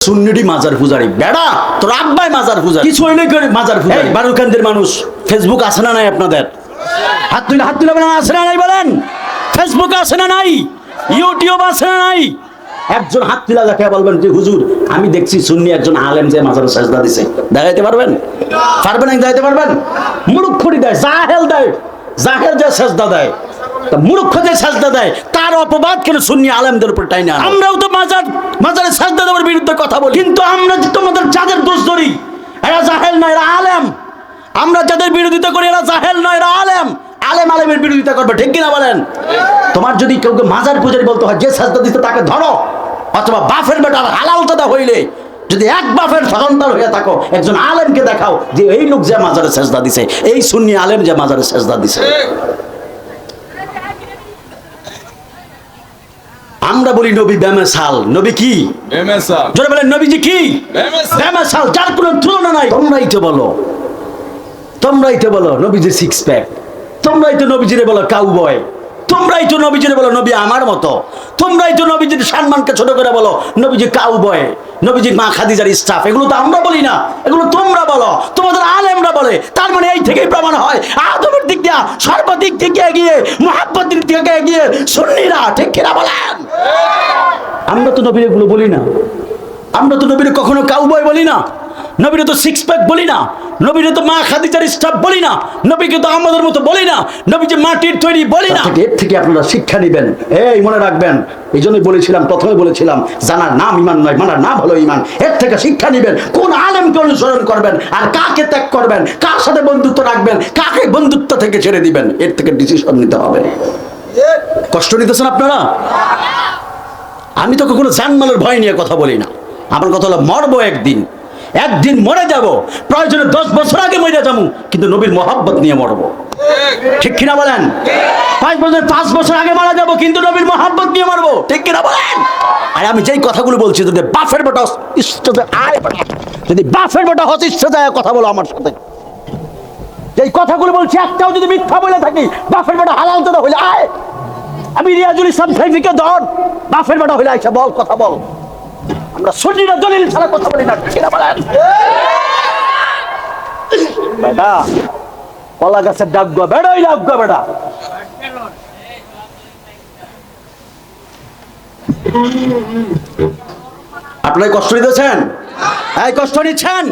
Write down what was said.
সুন্নিটি মাজার পূজারি বেড়া তোর আব্বাই মাজার পূজারি কিছু হইলে করে মাজার পূজারি বারুকান্দের মানুষ ফেসবুক আছে না নাই আপনাদের হাত তুলে বলেন আছে না নাই বলেন ফেসবুক আছে না নাই ইউটিউব আছে না নাই একজন হাত তুলে দেখে বলবেন যে হুজুর আমি দেখছি সুন্নি একজন আলেম যে মাজারে সেজদা দিছে দেখাইতে পারবেন পারবেন না দেখাইতে পারবেন মুরুক্ষরি দেয় জাহেল যে সেজদা দেয় তা মূর্খ যে সাজদা দেয় তার অপবাদ কেন সুন্নি আলেমদের উপর টাইনা আমরাও তো মাজারে সাজদা দেওয়ার বিরুদ্ধে কথা বলি কিন্তু আমরা যে তোমাদের যাদের দোষ ধরি এরা জাহেল নয় এরা আলেম আমরা যাদের বিরোধিতা করি এরা জাহেল নয় এরা আলেমের বিরোধিতা করবে ঠিক কিনা বলেন তোমার যদি কাউকে মাজার পূজারি বলতে হয় যে সাজদা দিতে তাকে ধরো অথবা বাফের বেটার হালাল দাদা হইলে যদি এক বাফের সন্তান হয়ে থাকো একজন আলেমকে দেখাও যে এই লোক যে মাজারে সেজদা দিছে এই সুন্নি আলেম যে মাজারে সেজদা দিছে আমরা বলি নবী বেমেসাল নবী কি বেমেসাল জোরে বলেন নবীজি কি বেমেসাল যার কোনো তুলনা নাই তোমরাই তো বলো নবীজি সিক্স প্যাক তোমরাই তো নবীজিরে বলো কাউবয় তোমরাই তো নবীজিরে বলো নবী আমার মতো তোমরাই তো নবীজির সম্মানকে ছোট করে বলো নবীজি কাউবয় নবীজির মা খাদিজার স্টাফ এগুলো তো আমরা বলি না এগুলো তোমরা বলো তোমাদের আলেমরা বলে তার মানে এই থেকেই প্রমাণ হয় আদমের দিক দিয়ে সর্বদিক থেকে এগিয়ে মুহাব্বতের দিকে এগিয়ে সুন্নিরা ঠিক কিনা বলেন আমরা তো নবীর এগুলো বলি না আমরা তো নবীর কখনো কাউবয় বলি না নবীরে তো সিক্স প্যাক বলি না নবীরে তো মা খাদিজার স্টাফ বলি না নবীকে তো আমাদের মতো বলি না নবী যে মাটির তৈরি বলি না এর থেকে আপনারা শিক্ষা নেবেন এই মনে রাখবেন এই জন্যই বলেছিলাম প্রথমে বলেছিলাম জানার নাম ইমান নয় মানার নাম হলো ইমান এর থেকে শিক্ষা নেবেন কোন আলেমকে অনুসরণ করবেন আর কাকে ত্যাগ করবেন কার সাথে বন্ধুত্ব রাখবেন কাকে বন্ধুত্ব থেকে ছেড়ে দিবেন এর থেকে ডিসিশন নিতে হবে কষ্ট নিতেছেন আপনারা আমি তো কখনো জানমালের ভয় নিয়ে কথা বলি না আমার কথা হলো মরবো একদিন মরে যাব প্রয়োজনে 10 বছর আগে মরে যাবো কিন্তু নবীর মহব্বত নিয়ে মরবো ঠিক কিনা বলেন 5 বছর আগে মারা যাবো কিন্তু নবীর মহব্বত নিয়ে মরবো ঠিক কিনা বলেন আর আমি যেই কথাগুলো বলছি যদি বাফের বেটা হতিষ্ঠ যায় কথা বলো আমার সাথে যেই কথাগুলো বলছি একটাও যদি মিথ্যা বলে থাকি বাফের বেটা হালাল তো হইলে আয় আমি রিয়াজুল ইসলাম সাইফিকে ধর বাফের বেটা হইলে আইসা বল কথা বল আমরা সুন্নিরা দলিল ছাড়া কথা বলি না ঠিক না বলেন বেটা কলা গাছের ডাক গো বেড়াই ডাক গো বেটা আপনারা কষ্ট নিতেছেন এই কষ্ট নিচ্ছেন